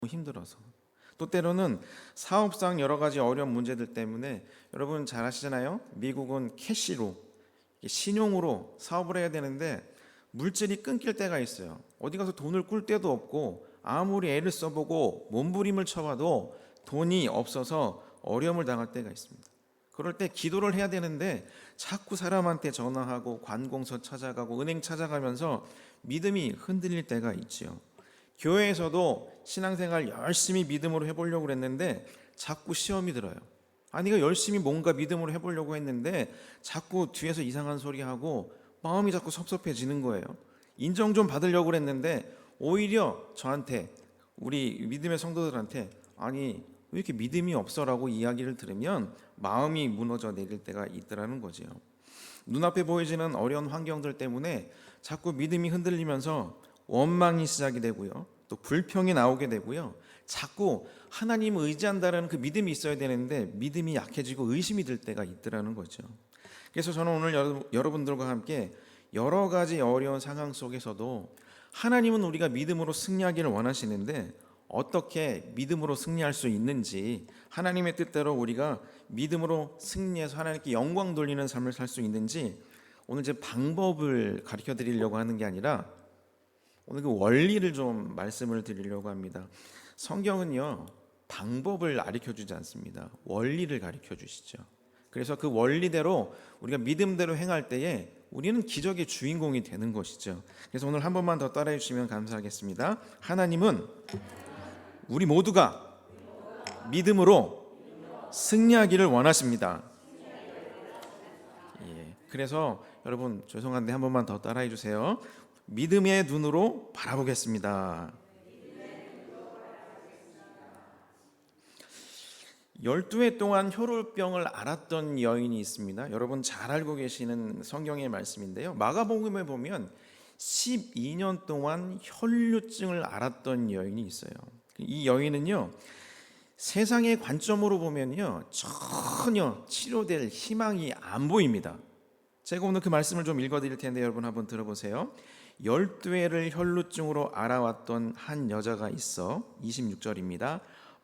힘들어서, 또 때로는 사업상 여러 가지 어려운 문제들 때문에, 여러분 잘 아시잖아요. 미국은 캐시로, 신용으로 사업을 해야 되는데 물질이 끊길 때가 있어요. 어디 가서 돈을 꿀 데도 없고 아무리 애를 써보고 몸부림을 쳐봐도 돈이 없어서 어려움을 당할 때가 있습니다. 그럴 때 기도를 해야 되는데 자꾸 사람한테 전화하고 관공서 찾아가고 은행 찾아가면서 믿음이 흔들릴 때가 있지요. 교회에서도 신앙생활 열심히 믿음으로 해보려고 그랬는데 자꾸 시험이 들어요. 아니, 이거 열심히 뭔가 믿음으로 해보려고 했는데 자꾸 뒤에서 이상한 소리하고 마음이 자꾸 섭섭해지는 거예요. 인정 좀 받으려고 그랬는데 오히려 저한테, 우리 믿음의 성도들한테, 아니 왜 이렇게 믿음이 없어라고 이야기를 들으면 마음이 무너져 내릴 때가 있더라는 거죠. 눈앞에 보이지는 어려운 환경들 때문에 자꾸 믿음이 흔들리면서 원망이 시작이 되고요, 또 불평이 나오게 되고요, 자꾸 하나님을 의지한다는 그 믿음이 있어야 되는데 믿음이 약해지고 의심이 들 때가 있더라는 거죠. 그래서 저는 오늘 여러분들과 함께 여러 가지 어려운 상황 속에서도 하나님은 우리가 믿음으로 승리하기를 원하시는데 어떻게 믿음으로 승리할 수 있는지, 하나님의 뜻대로 우리가 믿음으로 승리해서 하나님께 영광 돌리는 삶을 살 수 있는지, 오늘 제 방법을 가르쳐 드리려고 하는 게 아니라 오늘 그 원리를 좀 말씀을 드리려고 합니다. 성경은요, 방법을 가르쳐 주지 않습니다. 원리를 가르쳐 주시죠. 그래서 그 원리대로 우리가 믿음대로 행할 때에 우리는 기적의 주인공이 되는 것이죠. 그래서 오늘 한 번만 더 따라해 주시면 감사하겠습니다. 하나님은 우리 모두가 믿음으로 승리하기를 원하십니다. 예, 그래서 여러분 죄송한데 한 번만 더 따라해 주세요. 믿음의 눈으로 바라보겠습니다. 12해 동안 혈우병을 앓았던 여인이 있습니다. 여러분 잘 알고 계시는 성경의 말씀인데요, 마가복음에 보면 12년 동안 혈류증을 앓았던 여인이 있어요. 이 여인은요, 세상의 관점으로 보면요 전혀 치료될 희망이 안 보입니다. 제가 오늘 그 말씀을 좀 읽어드릴 텐데 여러분 한번 들어보세요. 12회를 혈루증으로 앓아왔던 한 여자가 있어, 26절입니다.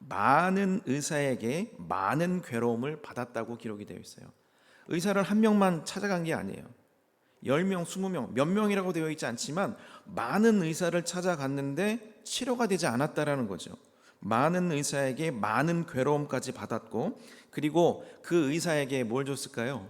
많은 의사에게 많은 괴로움을 받았다고 기록이 되어 있어요. 의사를 한 명만 찾아간 게 아니에요. 10명, 20명, 몇 명이라고 되어 있지 않지만 많은 의사를 찾아갔는데 치료가 되지 않았다라는 거죠. 많은 의사에게 많은 괴로움까지 받았고, 그리고 그 의사에게 뭘 줬을까요?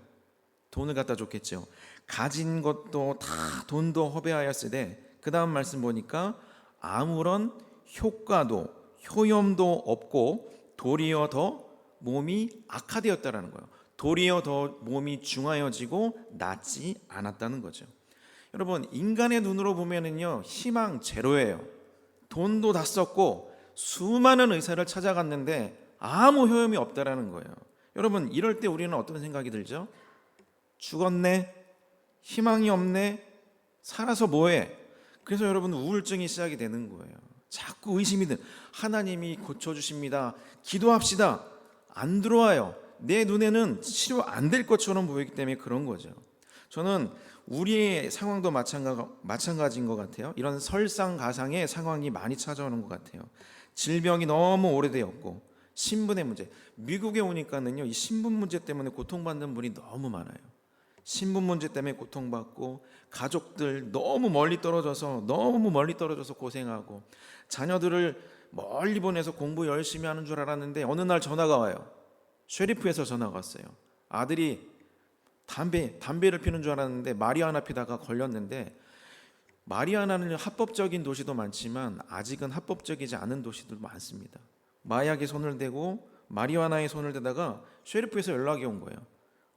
돈을 갖다 줬겠죠. 가진 것도 다 돈도 허비하였으되, 그 다음 말씀 보니까 아무런 효과도 효염도 없고 도리어 더 몸이 악화되었다라는 거예요. 도리어 더 몸이 중하여지고 낫지 않았다는 거죠. 여러분, 인간의 눈으로 보면은요 희망 제로예요. 돈도 다 썼고 수많은 의사를 찾아갔는데 아무 효험이 없다라는 거예요. 여러분, 이럴 때 우리는 어떤 생각이 들죠? 죽었네, 희망이 없네, 살아서 뭐해? 그래서 여러분 우울증이 시작이 되는 거예요. 자꾸 의심이 든, 하나님이 고쳐주십니다, 기도합시다, 안 들어와요. 내 눈에는 치료 안 될 것처럼 보이기 때문에 그런 거죠. 저는 우리의 상황도 마찬가지인 것 같아요. 이런 설상가상의 상황이 많이 찾아오는 것 같아요. 질병이 너무 오래되었고, 신분의 문제, 미국에 오니까는요 이 신분 문제 때문에 고통받는 분이 너무 많아요. 신분 문제 때문에 고통받고, 가족들 너무 멀리 떨어져서 고생하고, 자녀들을 멀리 보내서 공부 열심히 하는 줄 알았는데 어느 날 전화가 와요. 쉐리프에서 전화가 왔어요. 아들이 담배를 피는 줄 알았는데 마리아나 피다가 걸렸는데, 마리아나는 합법적인 도시도 많지만 아직은 합법적이지 않은 도시도 많습니다. 마약에 손을 대고 마리아나에 손을 대다가 쉐리프에서 연락이 온 거예요.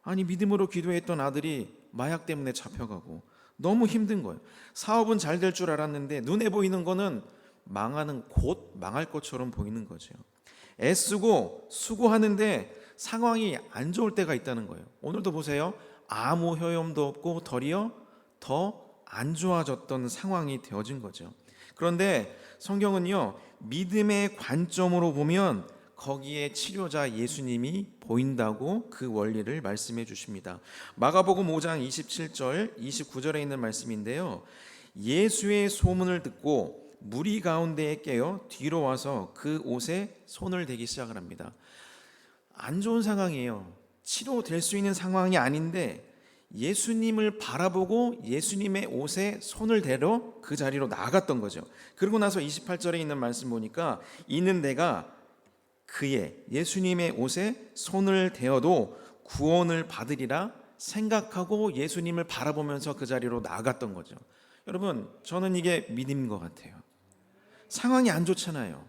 아니, 믿음으로 기도했던 아들이 마약 때문에 잡혀가고 너무 힘든 거예요. 사업은 잘 될 줄 알았는데 눈에 보이는 거는 곧 망할 것처럼 보이는 거죠. 애쓰고 수고하는데 상황이 안 좋을 때가 있다는 거예요. 오늘도 보세요. 아무 효용도 없고 도리어 더 안 좋아졌던 상황이 되어진 거죠. 그런데 성경은요, 믿음의 관점으로 보면 거기에 치료자 예수님이 보인다고 그 원리를 말씀해 주십니다. 마가복음 5장 27절 29절에 있는 말씀인데요, 예수의 소문을 듣고 무리 가운데에 깨어 뒤로 와서 그 옷에 손을 대기 시작을 합니다. 안 좋은 상황이에요. 치료될 수 있는 상황이 아닌데 예수님을 바라보고 예수님의 옷에 손을 대러 그 자리로 나아갔던 거죠. 그러고 나서 28절에 있는 말씀 보니까 이는 내가 그의 예수님의 옷에 손을 대어도 구원을 받으리라 생각하고 예수님을 바라보면서 그 자리로 나아갔던 거죠. 여러분, 저는 이게 믿음인 것 같아요. 상황이 안 좋잖아요.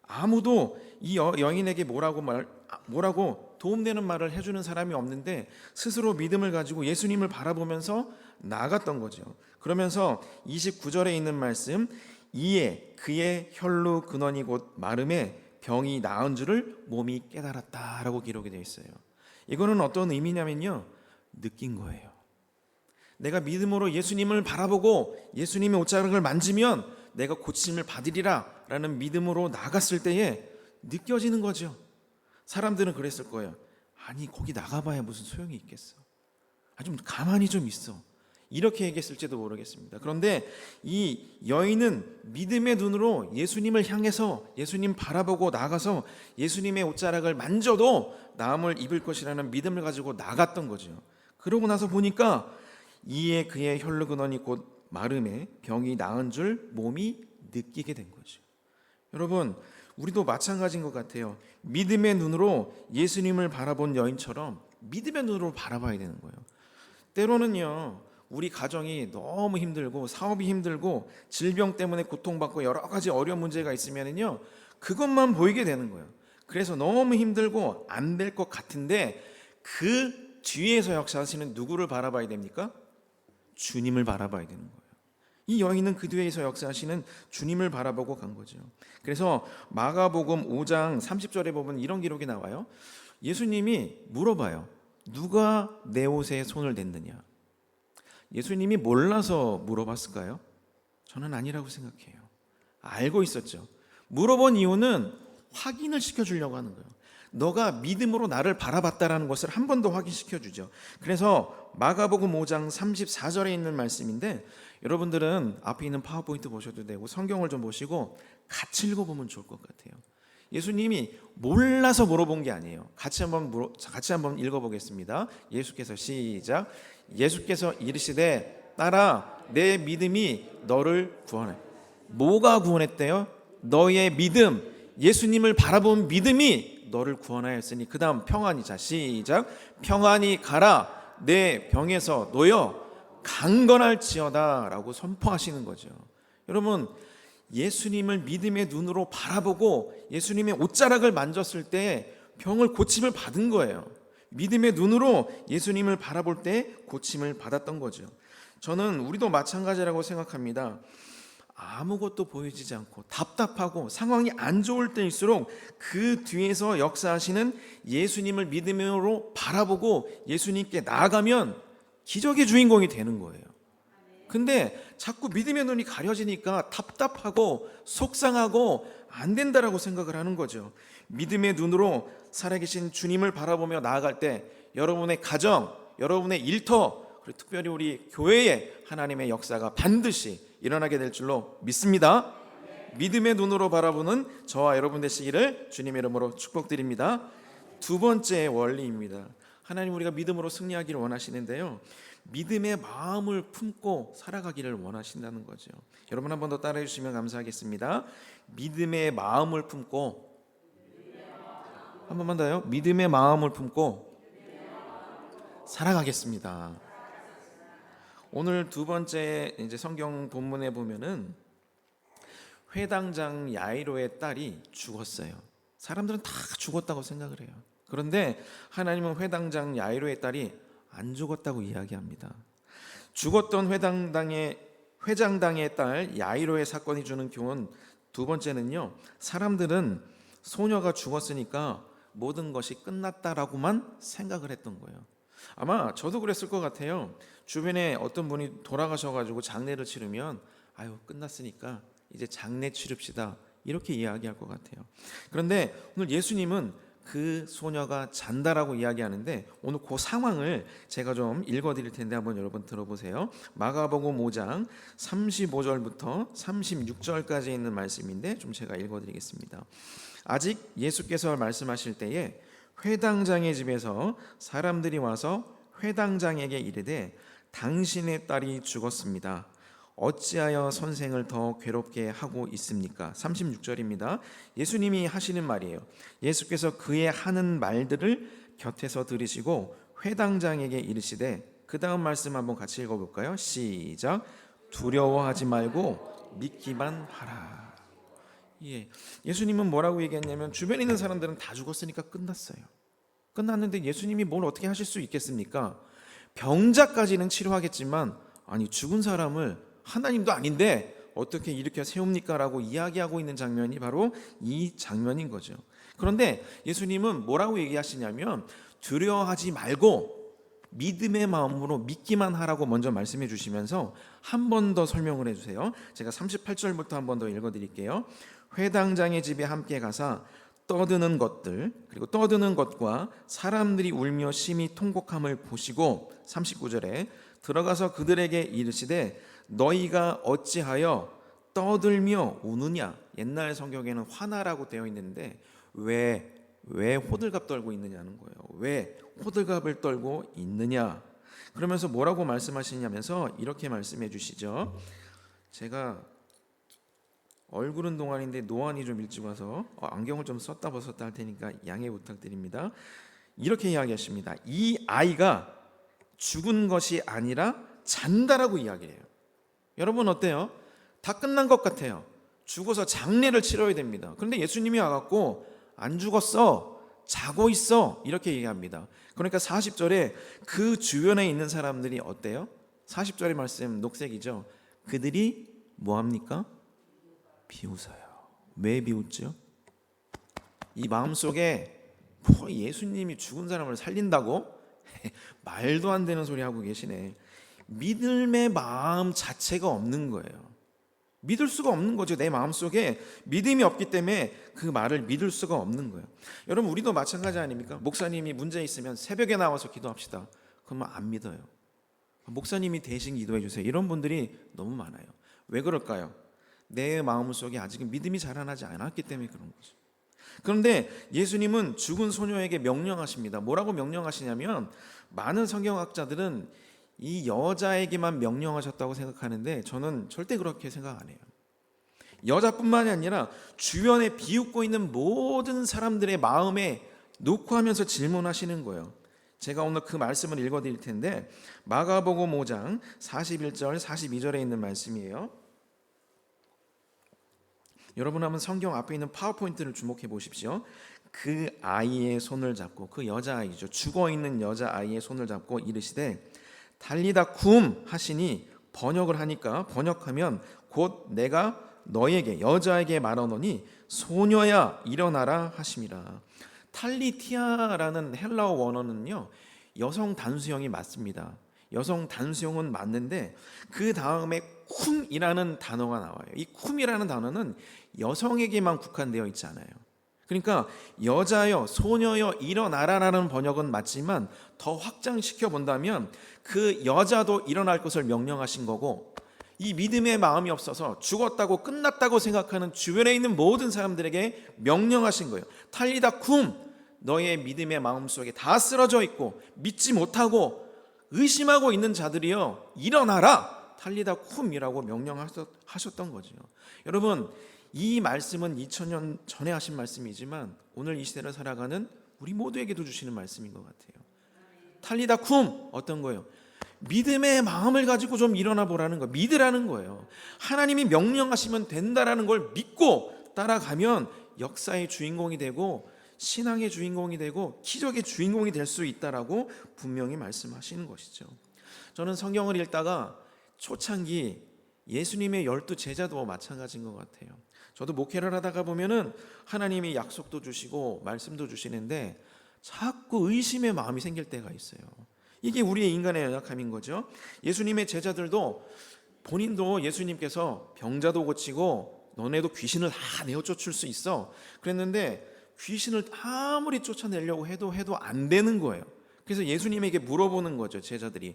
아무도 이 여인에게 뭐라고 도움되는 말을 해주는 사람이 없는데 스스로 믿음을 가지고 예수님을 바라보면서 나아갔던 거죠. 그러면서 29절에 있는 말씀, 이에 그의 혈루 근원이 곧 마름에 병이 나은 줄을 몸이 깨달았다라고 기록이 되어 있어요. 이거는 어떤 의미냐면요, 느낀 거예요. 내가 믿음으로 예수님을 바라보고 예수님의 옷자락을 만지면 내가 고침을 받으리라 라는 믿음으로 나갔을 때에 느껴지는 거죠. 사람들은 그랬을 거예요. 아니, 거기 나가봐야 무슨 소용이 있겠어. 좀 가만히 좀 있어. 이렇게 얘기했을지도 모르겠습니다. 그런데 이 여인은 믿음의 눈으로 예수님을 향해서 예수님 바라보고 나가서 예수님의 옷자락을 만져도 나음을 입을 것이라는 믿음을 가지고 나갔던 거죠. 그러고 나서 보니까 이에 그의 혈루 근원이 곧 마름에 병이 나은 줄 몸이 느끼게 된 거죠. 여러분, 우리도 마찬가지인 것 같아요. 믿음의 눈으로 예수님을 바라본 여인처럼 믿음의 눈으로 바라봐야 되는 거예요. 때로는요, 우리 가정이 너무 힘들고 사업이 힘들고 질병 때문에 고통받고 여러 가지 어려운 문제가 있으면요, 그것만 보이게 되는 거예요. 그래서 너무 힘들고 안 될 것 같은데 그 뒤에서 역사하시는 누구를 바라봐야 됩니까? 주님을 바라봐야 되는 거예요. 이 여인은 그 뒤에서 역사하시는 주님을 바라보고 간 거죠. 그래서 마가복음 5장 30절에 보면 이런 기록이 나와요. 예수님이 물어봐요. 누가 내 옷에 손을 댔느냐? 예수님이 몰라서 물어봤을까요? 저는 아니라고 생각해요. 알고 있었죠. 물어본 이유는 확인을 시켜주려고 하는 거예요. 너가 믿음으로 나를 바라봤다라는 것을 한 번 더 확인시켜주죠. 그래서 마가복음 5장 34절에 있는 말씀인데 여러분들은 앞에 있는 파워포인트 보셔도 되고 성경을 좀 보시고 같이 읽어보면 좋을 것 같아요. 예수님이 몰라서 물어본 게 아니에요. 같이 한번 읽어보겠습니다. 예수께서 시작. 예수께서 이르시되 딸아 내 믿음이 너를 구원해. 뭐가 구원했대요? 너의 믿음, 예수님을 바라본 믿음이 너를 구원하였으니 그 다음 평안히, 자 시작. 평안히 가라 내 병에서 놓여 강건할지어다 라고 선포하시는 거죠. 여러분, 예수님을 믿음의 눈으로 바라보고 예수님의 옷자락을 만졌을 때 병을 고침을 받은 거예요. 믿음의 눈으로 예수님을 바라볼 때 고침을 받았던 거죠. 저는 우리도 마찬가지라고 생각합니다. 아무것도 보이지 않고 답답하고 상황이 안 좋을 때일수록 그 뒤에서 역사하시는 예수님을 믿음으로 바라보고 예수님께 나아가면 기적의 주인공이 되는 거예요. 근데 자꾸 믿음의 눈이 가려지니까 답답하고 속상하고 안 된다라고 생각을 하는 거죠. 믿음의 눈으로 살아계신 주님을 바라보며 나아갈 때 여러분의 가정, 여러분의 일터, 그리고 특별히 우리 교회에 하나님의 역사가 반드시 일어나게 될 줄로 믿습니다. 믿음의 눈으로 바라보는 저와 여러분 되시기를 주님의 이름으로 축복드립니다. 두 번째 원리입니다. 하나님, 우리가 믿음으로 승리하기를 원하시는데요, 믿음의 마음을 품고 살아가기를 원하신다는 거죠. 여러분 한 번 더 따라해 주시면 감사하겠습니다. 믿음의 마음을 품고, 한 번만 더요. 믿음의 마음을 품고 살아가겠습니다. 오늘 두 번째 이제 성경 본문에 보면은 회당장 야이로의 딸이 죽었어요. 사람들은 다 죽었다고 생각을 해요. 그런데 하나님은 회당장 야이로의 딸이 안 죽었다고 이야기합니다. 죽었던 회장당의 딸 야이로의 사건이 주는 교훈 두 번째는요, 사람들은 소녀가 죽었으니까 모든 것이 끝났다라고만 생각을 했던 거예요. 아마 저도 그랬을 것 같아요. 주변에 어떤 분이 돌아가셔가지고 장례를 치르면 아유 끝났으니까 이제 장례 치릅시다 이렇게 이야기할 것 같아요. 그런데 오늘 예수님은 그 소녀가 잔다라고 이야기하는데 오늘 그 상황을 제가 좀 읽어드릴 텐데 한번 여러분 들어보세요. 마가복음 5장 35절부터 36절까지 있는 말씀인데 좀 제가 읽어드리겠습니다. 아직 예수께서 말씀하실 때에 회당장의 집에서 사람들이 와서 회당장에게 이르되 당신의 딸이 죽었습니다. 어찌하여 선생을 더 괴롭게 하고 있습니까? 36절입니다. 예수님이 하시는 말이에요. 예수께서 그의 하는 말들을 곁에서 들으시고 회당장에게 이르시되, 그 다음 말씀 한번 같이 읽어볼까요? 시작. 두려워하지 말고 믿기만 하라. 예수님은 뭐라고 얘기했냐면 주변에 있는 사람들은 다 죽었으니까 끝났어요. 끝났는데 예수님이 뭘 어떻게 하실 수 있겠습니까? 병자까지는 치료하겠지만 아니 죽은 사람을 하나님도 아닌데 어떻게 일으켜 세웁니까? 라고 이야기하고 있는 장면이 바로 이 장면인 거죠. 그런데 예수님은 뭐라고 얘기하시냐면 두려워하지 말고 믿음의 마음으로 믿기만 하라고 먼저 말씀해 주시면서 한 번 더 설명을 해주세요. 제가 38절부터 한 번 더 읽어드릴게요. 회당장의 집에 함께 가사 떠드는 것들, 그리고 떠드는 것과 사람들이 울며 심히 통곡함을 보시고 39절에 들어가서 그들에게 이르시되 너희가 어찌하여 떠들며 우느냐. 옛날 성경에는 화나라고 되어 있는데 왜 호들갑 떨고 있느냐는 거예요. 왜 호들갑을 떨고 있느냐. 그러면서 뭐라고 말씀하시냐면서 이렇게 말씀해 주시죠. 제가 얼굴은 동안인데 노안이 좀 일찍 와서 안경을 좀 썼다 벗었다 할 테니까 양해 부탁드립니다. 이렇게 이야기하십니다. 이 아이가 죽은 것이 아니라 잔다라고 이야기해요. 여러분 어때요? 다 끝난 것 같아요. 죽어서 장례를 치러야 됩니다. 그런데 예수님이 와갖고 안 죽었어, 자고 있어, 이렇게 얘기합니다. 그러니까 40절에 그 주변에 있는 사람들이 어때요? 40절의 말씀 녹색이죠. 그들이 뭐합니까? 비웃어요. 왜 비웃죠? 이 마음속에 뭐 예수님이 죽은 사람을 살린다고? 말도 안 되는 소리 하고 계시네. 믿음의 마음 자체가 없는 거예요. 믿을 수가 없는 거죠. 내 마음속에 믿음이 없기 때문에 그 말을 믿을 수가 없는 거예요. 여러분 우리도 마찬가지 아닙니까? 목사님이 문제 있으면 새벽에 나와서 기도합시다. 그러면 안 믿어요. 목사님이 대신 기도해 주세요. 이런 분들이 너무 많아요. 왜 그럴까요? 내 마음속에 아직은 믿음이 자라나지 않았기 때문에 그런 거죠. 그런데 예수님은 죽은 소녀에게 명령하십니다. 뭐라고 명령하시냐면 많은 성경학자들은 이 여자에게만 명령하셨다고 생각하는데 저는 절대 그렇게 생각 안 해요. 여자뿐만이 아니라 주변에 비웃고 있는 모든 사람들의 마음에 놓고 하면서 질문하시는 거예요. 제가 오늘 그 말씀을 읽어드릴 텐데 마가복음 5장 41절 42절에 있는 말씀이에요. 여러분 한번 성경 앞에 있는 파워포인트를 주목해 보십시오. 그 아이의 손을 잡고, 그 여자아이죠, 죽어있는 여자아이의 손을 잡고 이르시되 달리다 쿰 하시니, 번역을 하니까 번역하면 곧 내가 너에게 여자에게 말하노니 소녀야 일어나라 하심이라. 탈리티아라는 헬라어 원어는요 여성 단수형이 맞습니다. 여성 단수형은 맞는데 그 다음에 쿰이라는 단어가 나와요. 이 쿰이라는 단어는 여성에게만 국한되어 있지 않아요. 그러니까 여자여 소녀여 일어나라라는 번역은 맞지만 더 확장시켜 본다면 그 여자도 일어날 것을 명령하신 거고, 이 믿음의 마음이 없어서 죽었다고 끝났다고 생각하는 주변에 있는 모든 사람들에게 명령하신 거예요. 탈리다 쿰, 너의 믿음의 마음속에 다 쓰러져 있고 믿지 못하고 의심하고 있는 자들이여 일어나라, 탈리다 쿰이라고 명령하셨던 거죠. 여러분 이 말씀은 2000년 전에 하신 말씀이지만 오늘 이 시대를 살아가는 우리 모두에게도 주시는 말씀인 것 같아요. 탈리다 쿰, 어떤 거예요? 믿음의 마음을 가지고 좀 일어나 보라는 거예요. 믿으라는 거예요. 하나님이 명령하시면 된다라는 걸 믿고 따라가면 역사의 주인공이 되고 신앙의 주인공이 되고 기적의 주인공이 될 수 있다라고 분명히 말씀하시는 것이죠. 저는 성경을 읽다가 초창기 예수님의 12 제자도 마찬가지인 것 같아요. 저도 목회를 하다가 보면은 하나님이 약속도 주시고 말씀도 주시는데 자꾸 의심의 마음이 생길 때가 있어요. 이게 우리의 인간의 연약함인 거죠. 예수님의 제자들도 본인도 예수님께서 병자도 고치고 너네도 귀신을 다 내어 쫓을 수 있어 그랬는데 귀신을 아무리 쫓아내려고 해도 안 되는 거예요. 그래서 예수님에게 물어보는 거죠. 제자들이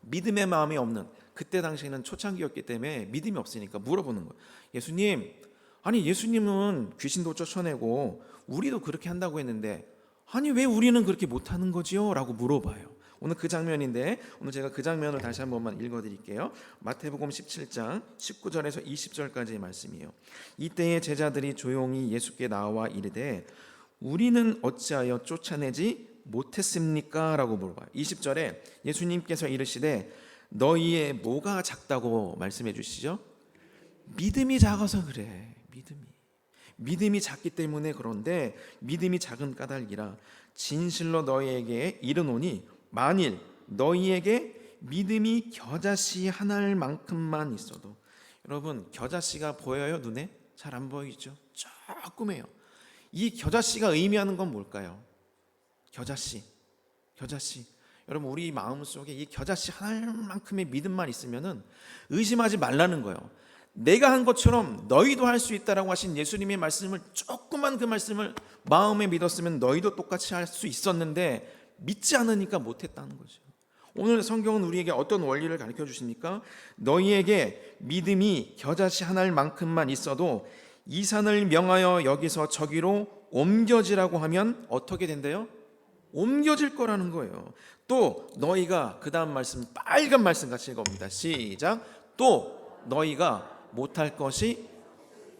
믿음의 마음이 없는, 그때 당시에는 초창기였기 때문에 믿음이 없으니까 물어보는 거예요. 예수님, 아니 예수님은 귀신도 쫓아내고 우리도 그렇게 한다고 했는데 아니 왜 우리는 그렇게 못하는 거지요? 라고 물어봐요. 오늘 그 장면인데 오늘 제가 그 장면을 다시 한 번만 읽어드릴게요. 마태복음 17장 19절에서 20절까지의 말씀이에요. 이때에 제자들이 조용히 예수께 나와 이르되 우리는 어찌하여 쫓아내지 못했습니까? 라고 물어봐요. 20절에 예수님께서 이르시되 너희의 뭐가 작다고 말씀해 주시죠? 믿음이 작아서 그래. 믿음이 작기 때문에. 그런데 믿음이 작은 까닭이라 진실로 너희에게 이르노니 만일 너희에게 믿음이 겨자씨 하나만큼만 있어도. 여러분, 겨자씨가 보여요? 눈에? 잘 안 보이죠? 조금해요. 이 겨자씨가 의미하는 건 뭘까요? 겨자씨. 여러분, 우리 마음속에 이 겨자씨 하나만큼의 믿음만 있으면은 의심하지 말라는 거예요. 내가 한 것처럼 너희도 할 수 있다라고 하신 예수님의 말씀을, 조그만 그 말씀을 마음에 믿었으면 너희도 똑같이 할 수 있었는데 믿지 않으니까 못했다는 거죠. 오늘 성경은 우리에게 어떤 원리를 가르쳐 주십니까? 너희에게 믿음이 겨자씨 하나만큼만 있어도 이 산을 명하여 여기서 저기로 옮겨지라고 하면 어떻게 된대요? 옮겨질 거라는 거예요. 또 너희가, 그 다음 말씀 빨간 말씀 같이 읽어봅니다. 시작. 또 너희가 못할 것이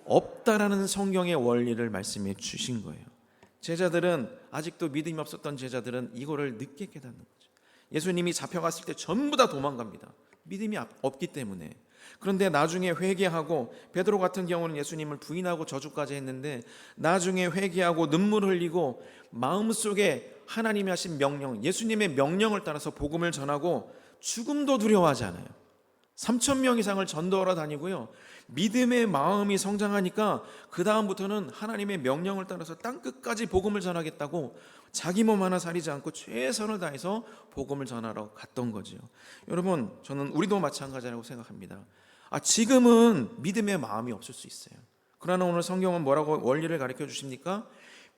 없다라는 성경의 원리를 말씀해 주신 거예요. 제자들은, 아직도 믿음이 없었던 제자들은 이거를 늦게 깨닫는 거죠. 예수님이 잡혀갔을 때 전부 다 도망갑니다. 믿음이 없기 때문에. 그런데 나중에 회개하고, 베드로 같은 경우는 예수님을 부인하고 저주까지 했는데 나중에 회개하고 눈물 흘리고 마음속에 하나님이 하신 명령, 예수님의 명령을 따라서 복음을 전하고 죽음도 두려워하지 않아요. 3,000명 이상을 전도하러 다니고요. 믿음의 마음이 성장하니까 그 다음부터는 하나님의 명령을 따라서 땅끝까지 복음을 전하겠다고 자기 몸 하나 사리지 않고 최선을 다해서 복음을 전하러 갔던 거죠. 여러분, 저는 우리도 마찬가지라고 생각합니다. 지금은 믿음의 마음이 없을 수 있어요. 그러나 오늘 성경은 뭐라고 원리를 가르쳐 주십니까?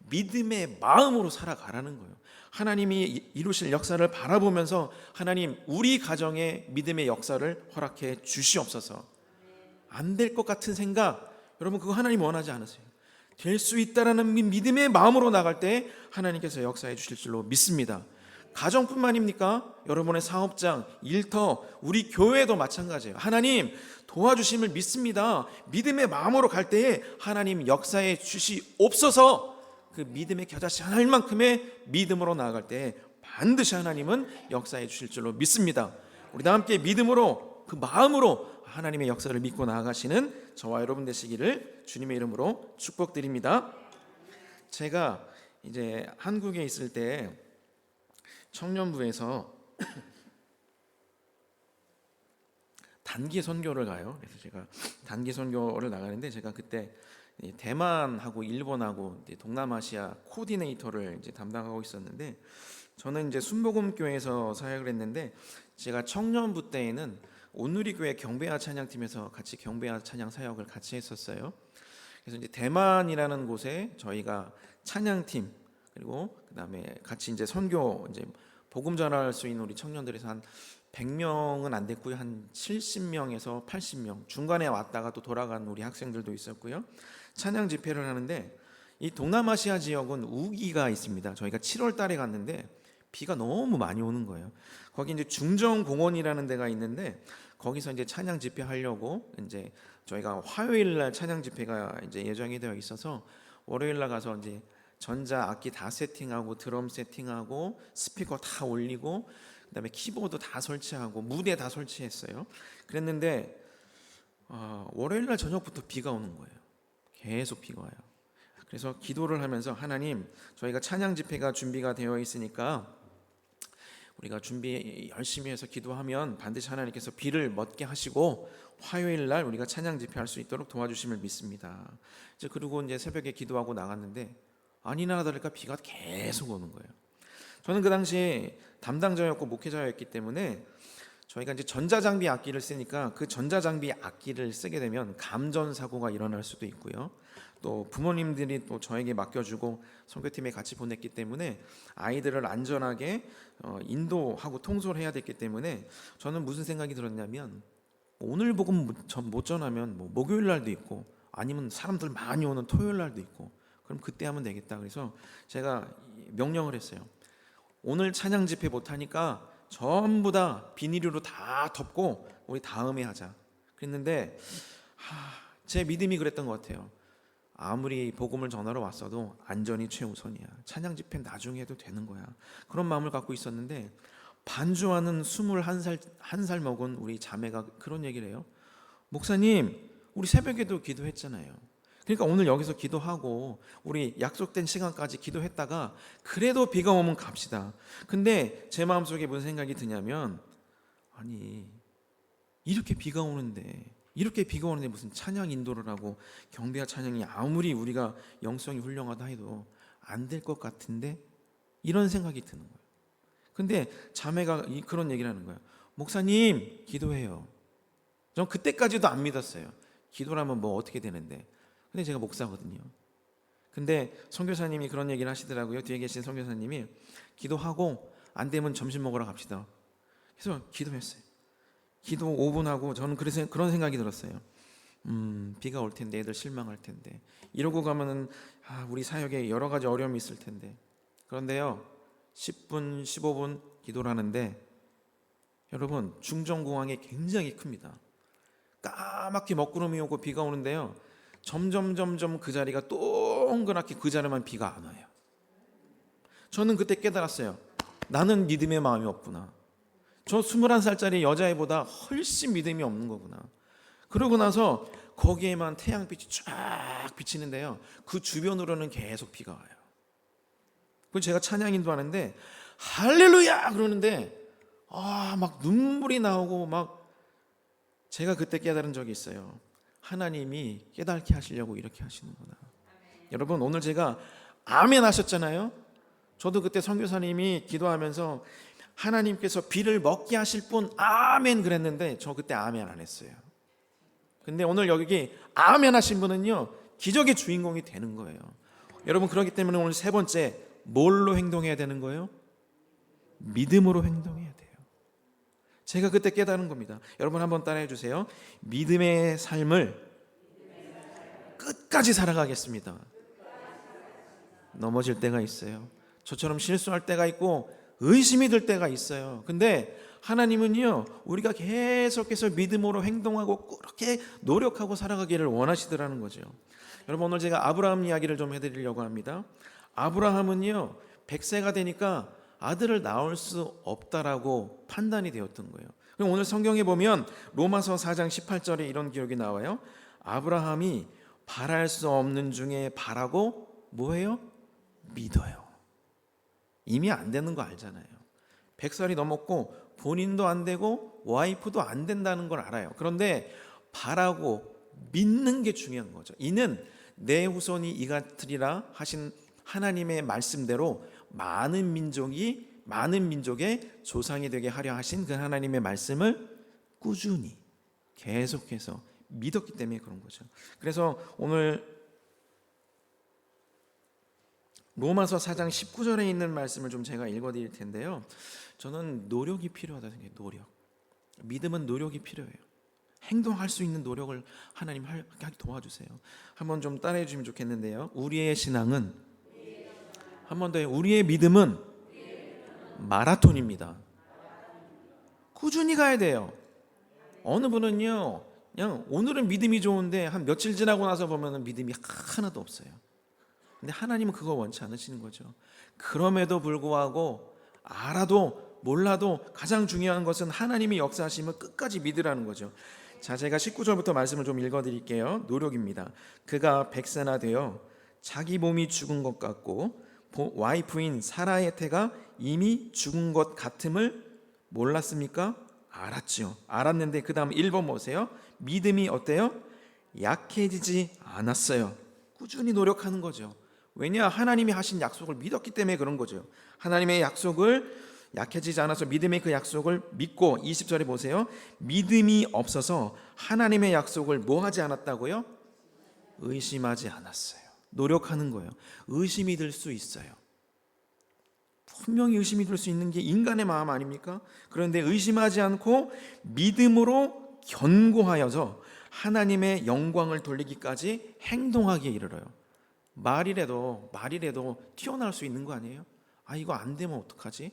믿음의 마음으로 살아가라는 거예요. 하나님이 이루실 역사를 바라보면서 하나님, 우리 가정에 믿음의 역사를 허락해 주시옵소서. 안 될 것 같은 생각, 여러분 그거 하나님 원하지 않으세요. 될 수 있다라는 믿음의 마음으로 나갈 때 하나님께서 역사해 주실 줄로 믿습니다. 가정뿐만입니까? 여러분의 사업장, 일터, 우리 교회도 마찬가지예요. 하나님 도와주심을 믿습니다. 믿음의 마음으로 갈 때에 하나님 역사해 주시옵소서. 그 믿음의 겨자씨 하나만큼의 믿음으로 나아갈 때 반드시 하나님은 역사해 주실 줄로 믿습니다. 우리 다 함께 믿음으로, 그 마음으로 하나님의 역사를 믿고 나아가시는 저와 여러분 되시기를 주님의 이름으로 축복드립니다. 제가 이제 한국에 있을 때 청년부에서 단기 선교를 가요. 그래서 제가 단기 선교를 나가는데, 제가 그때 대만하고 일본하고 동남아시아 코디네이터를 이제 담당하고 있었는데, 저는 이제 순복음교회에서 사역을 했는데, 제가 청년부 때에는 온누리교회 경배와 찬양팀에서 같이 경배와 찬양 사역을 같이 했었어요. 그래서 이제 대만이라는 곳에 저희가 찬양팀, 그리고 그다음에 같이 이제 선교, 이제 복음 전할 수 있는 우리 청년들에서 한 100명은 안 됐고요. 한 70명에서 80명, 중간에 왔다가 또 돌아간 우리 학생들도 있었고요. 찬양 집회를 하는데, 이 동남아시아 지역은 우기가 있습니다. 저희가 7월 달에 갔는데 비가 너무 많이 오는 거예요. 거기 이제 중정공원이라는 데가 있는데, 거기서 이제 찬양 집회 하려고 이제 저희가 화요일 날 찬양 집회가 이제 예정이 되어 있어서 월요일 날 가서 이제 전자 악기 다 세팅하고 드럼 세팅하고 스피커 다 올리고 그다음에 키보드 다 설치하고 무대 다 설치했어요. 그랬는데 월요일 날 저녁부터 비가 오는 거예요. 계속 비가 와요. 그래서 기도를 하면서, 하나님, 저희가 찬양 집회가 준비가 되어 있으니까 우리가 준비 열심히 해서 기도하면 반드시 하나님께서 비를 멎게 하시고 화요일 날 우리가 찬양 집회할 수 있도록 도와주심을 믿습니다. 이제 그리고 이제 새벽에 기도하고 나갔는데 아니나 다를까 비가 계속 오는 거예요. 저는 그 당시에 담당자였고 목회자였기 때문에 저희가 이제 전자장비 악기를 쓰니까 그 전자장비 악기를 쓰게 되면 감전 사고가 일어날 수도 있고요. 또 부모님들이 또 저에게 맡겨주고 선교팀에 같이 보냈기 때문에 아이들을 안전하게 인도하고 통솔해야 됐기 때문에 저는 무슨 생각이 들었냐면, 오늘 복음 못 전하면 뭐 목요일 날도 있고 아니면 사람들 많이 오는 토요일 날도 있고, 그럼 그때 하면 되겠다. 그래서 제가 명령을 했어요. 오늘 찬양 집회 못하니까 전부 다 비닐로 다 덮고 우리 다음에 하자. 그랬는데 제 믿음이 그랬던 것 같아요. 아무리 복음을 전하러 왔어도 안전이 최우선이야. 찬양 집회 나중에 해도 되는 거야. 그런 마음을 갖고 있었는데, 반주하는 21살 먹은 우리 자매가 그런 얘기를 해요. 목사님, 우리 새벽에도 기도했잖아요. 그러니까 오늘 여기서 기도하고 우리 약속된 시간까지 기도했다가 그래도 비가 오면 갑시다. 근데 제 마음속에 무슨 생각이 드냐면, 아니 이렇게 비가 오는데 무슨 찬양 인도를 하고 경배와 찬양이 아무리 우리가 영성이 훌륭하다 해도 안 될 것 같은데, 이런 생각이 드는 거예요. 근데 자매가 그런 얘기를 하는 거예요. 목사님 기도해요. 전 그때까지도 안 믿었어요. 기도라면 뭐 어떻게 되는데. 근데 제가 목사거든요. 근데 선교사님이 그런 얘기를 하시더라고요. 뒤에 계신 선교사님이 기도하고 안 되면 점심 먹으러 갑시다. 그래서 기도했어요. 기도 5분 하고 저는 그래서 그런 생각이 들었어요. 비가 올 텐데 애들 실망할 텐데 이러고 가면은 우리 사역에 여러 가지 어려움이 있을 텐데. 그런데요, 10분 15분 기도를 하는데 여러분, 중정공항이 굉장히 큽니다. 까맣게 먹구름이 오고 비가 오는데요, 점점 그 자리가 동그랗게 그 자리만 비가 안 와요. 저는 그때 깨달았어요. 나는 믿음의 마음이 없구나. 저 21살짜리 여자애보다 훨씬 믿음이 없는 거구나. 그러고 나서 거기에만 태양빛이 쫙 비치는데요, 그 주변으로는 계속 비가 와요. 그래서 제가 찬양 인도하는데 할렐루야 그러는데 막 눈물이 나오고 막, 제가 그때 깨달은 적이 있어요. 하나님이 깨닫게 하시려고 이렇게 하시는구나. 여러분, 오늘 제가 아멘 하셨잖아요. 저도 그때 선교사님이 기도하면서 하나님께서 비를 먹게 하실 분 아멘 그랬는데 저 그때 아멘 안 했어요. 근데 오늘 여기 아멘 하신 분은요, 기적의 주인공이 되는 거예요. 여러분, 그렇기 때문에 오늘 세 번째, 뭘로 행동해야 되는 거예요? 믿음으로 행동해야 돼요. 제가 그때 깨달은 겁니다. 여러분 한번 따라해 주세요. 믿음의 삶을 끝까지 살아가겠습니다. 넘어질 때가 있어요. 저처럼 실수할 때가 있고 의심이 들 때가 있어요. 근데 하나님은요, 우리가 계속해서 믿음으로 행동하고 그렇게 노력하고 살아가기를 원하시더라는 거죠. 여러분, 오늘 제가 아브라함 이야기를 좀 해드리려고 합니다. 아브라함은요, 100세가 되니까 아들을 낳을 수 없다라고 판단이 되었던 거예요. 그럼 오늘 성경에 보면 로마서 4장 18절에 이런 기록이 나와요. 아브라함이 바랄 수 없는 중에 바라고 뭐해요? 믿어요. 이미 안 되는 거 알잖아요. 100살이 넘었고 본인도 안 되고 와이프도 안 된다는 걸 알아요. 그런데 바라고 믿는 게 중요한 거죠. 이는 내 후손이 이 같으리라 하신 하나님의 말씀대로 많은 민족의 조상이 되게 하려 하신 그 하나님의 말씀을 꾸준히 계속해서 믿었기 때문에 그런 거죠. 그래서 오늘 로마서 4장 19절에 있는 말씀을 좀 제가 읽어드릴 텐데요, 저는 노력이 필요하다 생각해요. 노력. 믿음은 노력이 필요해요. 행동할 수 있는 노력을 하나님 하게 도와주세요. 한번 좀 따라해 주시면 좋겠는데요, 우리의 신앙은, 한 번 더요, 우리의 믿음은 마라톤입니다. 꾸준히 가야 돼요. 어느 분은요, 그냥 오늘은 믿음이 좋은데 한 며칠 지나고 나서 보면 믿음이 하나도 없어요. 근데 하나님은 그거 원치 않으시는 거죠. 그럼에도 불구하고 알아도 몰라도 가장 중요한 것은 하나님이 역사하심을 끝까지 믿으라는 거죠. 자, 제가 19절부터 말씀을 좀 읽어드릴게요. 노력입니다. 그가 100세나 되어 자기 몸이 죽은 것 같고 와이프인 사라의 태가 이미 죽은 것 같음을 몰랐습니까? 알았죠. 알았는데 그 다음 1번 보세요. 믿음이 어때요? 약해지지 않았어요. 꾸준히 노력하는 거죠. 왜냐? 하나님이 하신 약속을 믿었기 때문에 그런 거죠. 하나님의 약속을 약해지지 않아서 믿음의 그 약속을 믿고, 20절에 보세요. 믿음이 없어서 하나님의 약속을 뭐 하지 않았다고요? 의심하지 않았어요. 노력하는 거예요. 의심이 들 수 있어요. 분명히 의심이 들 수 있는 게 인간의 마음 아닙니까? 그런데 의심하지 않고 믿음으로 견고하여서 하나님의 영광을 돌리기까지 행동하기에 이르러요. 말이라도 튀어나올 수 있는 거 아니에요? 아, 이거 안 되면 어떡하지?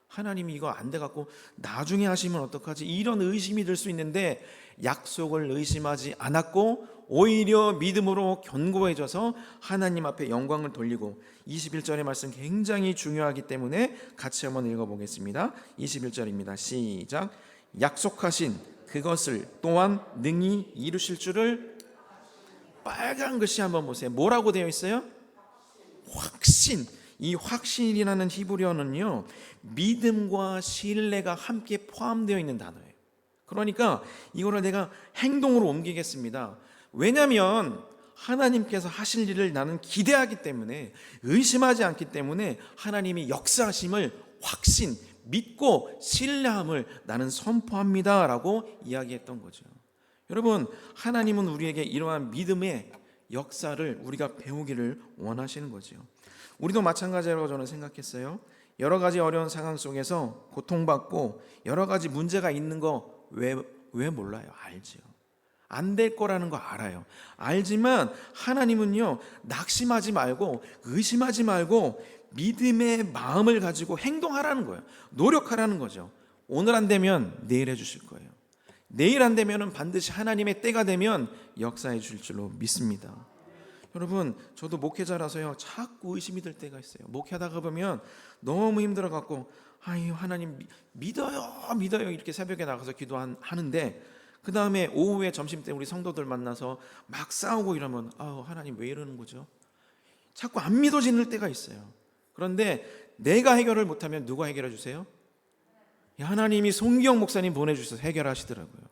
하나님이 이거 안 돼갖고 나중에 하시면 어떡하지? 이런 의심이 들 수 있는데 약속을 의심하지 않았고 오히려 믿음으로 견고해져서 하나님 앞에 영광을 돌리고, 21절의 말씀 굉장히 중요하기 때문에 같이 한번 읽어보겠습니다. 21절입니다. 시작. 약속하신 그것을 또한 능히 이루실 줄을. 빨간 글씨 한번 보세요. 뭐라고 되어 있어요? 확신. 이 확신이라는 히브리어는요, 믿음과 신뢰가 함께 포함되어 있는 단어예요. 그러니까 이거를 내가 행동으로 옮기겠습니다. 왜냐하면 하나님께서 하실 일을 나는 기대하기 때문에, 의심하지 않기 때문에 하나님이 역사하심을 확신, 믿고 신뢰함을 나는 선포합니다 라고 이야기했던 거죠. 여러분, 하나님은 우리에게 이러한 믿음의 역사를 우리가 배우기를 원하시는 거죠. 우리도 마찬가지라고 저는 생각했어요. 여러 가지 어려운 상황 속에서 고통받고 여러 가지 문제가 있는 거 왜 몰라요? 알죠. 안 될 거라는 거 알아요. 알지만 하나님은요, 낙심하지 말고 의심하지 말고 믿음의 마음을 가지고 행동하라는 거예요. 노력하라는 거죠. 오늘 안 되면 내일 해주실 거예요. 내일 안 되면 반드시 하나님의 때가 되면 역사해 주실 줄로 믿습니다. 여러분, 저도 목회자라서요, 자꾸 의심이 들 때가 있어요. 목회하다가 보면 너무 힘들어갖고, 아유, 하나님 믿어요 이렇게 새벽에 나가서 기도하는데, 그 다음에 오후에 점심때 우리 성도들 만나서 막 싸우고 이러면, 아유, 하나님 왜 이러는 거죠? 자꾸 안 믿어지는 때가 있어요. 그런데 내가 해결을 못하면 누가 해결해 주세요? 하나님이 송기영 목사님 보내주셔서 해결하시더라고요.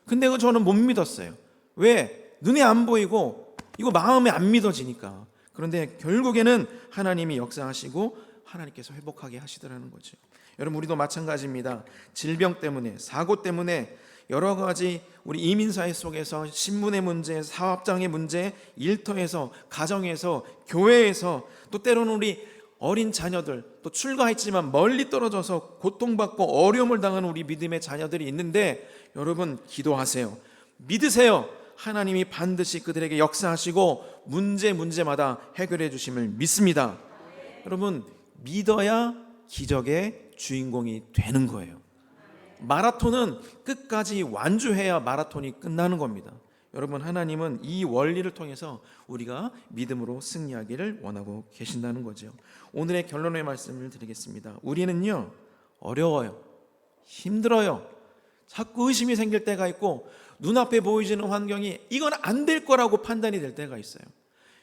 근데 저는 못 믿었어요. 왜? 눈에 안 보이고 이거 마음에 안 믿어지니까. 그런데 결국에는 하나님이 역사하시고 하나님께서 회복하게 하시더라는 거죠. 여러분, 우리도 마찬가지입니다. 질병 때문에, 사고 때문에, 여러 가지 우리 이민사회 속에서 신분의 문제, 사업장의 문제, 일터에서, 가정에서, 교회에서, 또 때로는 우리 어린 자녀들, 또 출가했지만 멀리 떨어져서 고통받고 어려움을 당하는 우리 믿음의 자녀들이 있는데, 여러분 기도하세요. 믿으세요. 하나님이 반드시 그들에게 역사하시고 문제마다 해결해 주심을 믿습니다. 여러분, 믿어야 기적의 주인공이 되는 거예요. 마라톤은 끝까지 완주해야 마라톤이 끝나는 겁니다. 여러분, 하나님은 이 원리를 통해서 우리가 믿음으로 승리하기를 원하고 계신다는 거죠. 오늘의 결론의 말씀을 드리겠습니다. 우리는요, 어려워요, 힘들어요, 자꾸 의심이 생길 때가 있고 눈앞에 보이지는 환경이 이건 안 될 거라고 판단이 될 때가 있어요.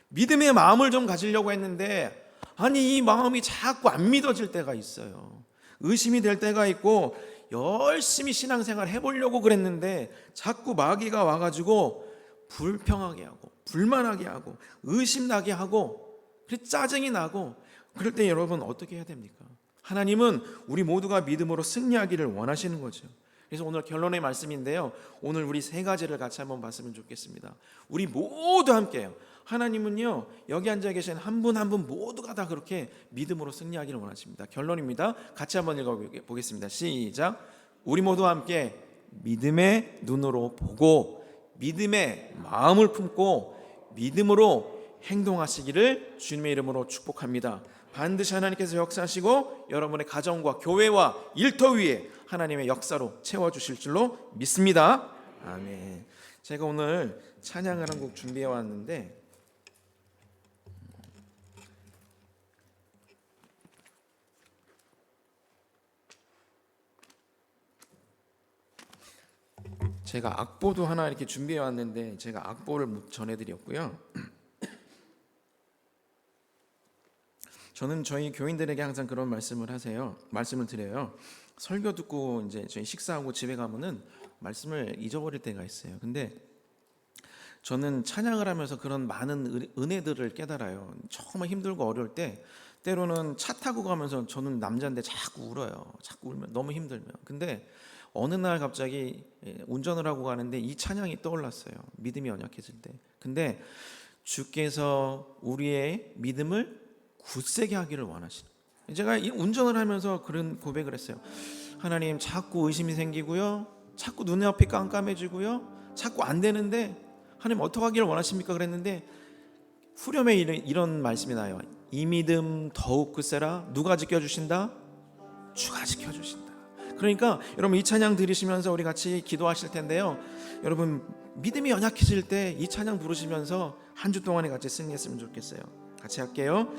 믿음의 마음을 좀 가지려고 했는데 아니, 이 마음이 자꾸 안 믿어질 때가 있어요. 의심이 될 때가 있고 열심히 신앙생활 해보려고 그랬는데 자꾸 마귀가 와가지고 불평하게 하고 불만하게 하고 의심나게 하고 짜증이 나고, 그럴 때 여러분 어떻게 해야 됩니까? 하나님은 우리 모두가 믿음으로 승리하기를 원하시는 거죠. 그래서 오늘 결론의 말씀인데요, 오늘 우리 세 가지를 같이 한번 봤으면 좋겠습니다. 우리 모두 함께요. 하나님은요, 여기 앉아 계신 한 분 한 분 모두가 다 그렇게 믿음으로 승리하기를 원하십니다. 결론입니다. 같이 한번 읽어보겠습니다. 시작. 우리 모두 함께 믿음의 눈으로 보고 믿음의 마음을 품고 믿음으로 행동하시기를 주님의 이름으로 축복합니다. 반드시 하나님께서 역사하시고 여러분의 가정과 교회와 일터 위에 하나님의 역사로 채워주실 줄로 믿습니다. 아멘. 제가 오늘 찬양을 한 곡 준비해 왔는데, 제가 악보도 하나 이렇게 준비해 왔는데 제가 악보를 못 전해드렸고요. 저는 저희 교인들에게 항상 그런 말씀을 드려요. 설교 듣고 이제 저희 식사하고 집에 가면은 말씀을 잊어버릴 때가 있어요. 근데 저는 찬양을 하면서 그런 많은 은혜들을 깨달아요. 정말 힘들고 어려울 때 때로는 차 타고 가면서, 저는 남자인데 자꾸 울어요. 자꾸 울면, 너무 힘들면. 근데 어느 날 갑자기 운전을 하고 가는데 이 찬양이 떠올랐어요. 믿음이 연약해질 때. 근데 주께서 우리의 믿음을 굳세게 하기를 원하시는. 제가 운전을 하면서 그런 고백을 했어요. 하나님, 자꾸 의심이 생기고요, 자꾸 눈의 앞이 깜깜해지고요, 자꾸 안 되는데 하나님 어떻게 하기를 원하십니까? 그랬는데 후렴에 이런 말씀이 나요. 이 믿음 더욱 굳세라. 누가 지켜주신다? 주가 지켜주신다. 그러니까 여러분, 이 찬양 들으시면서 우리 같이 기도하실 텐데요, 여러분 믿음이 연약해질 때 이 찬양 부르시면서 한 주 동안에 같이 승리했으면 좋겠어요. 같이 할게요.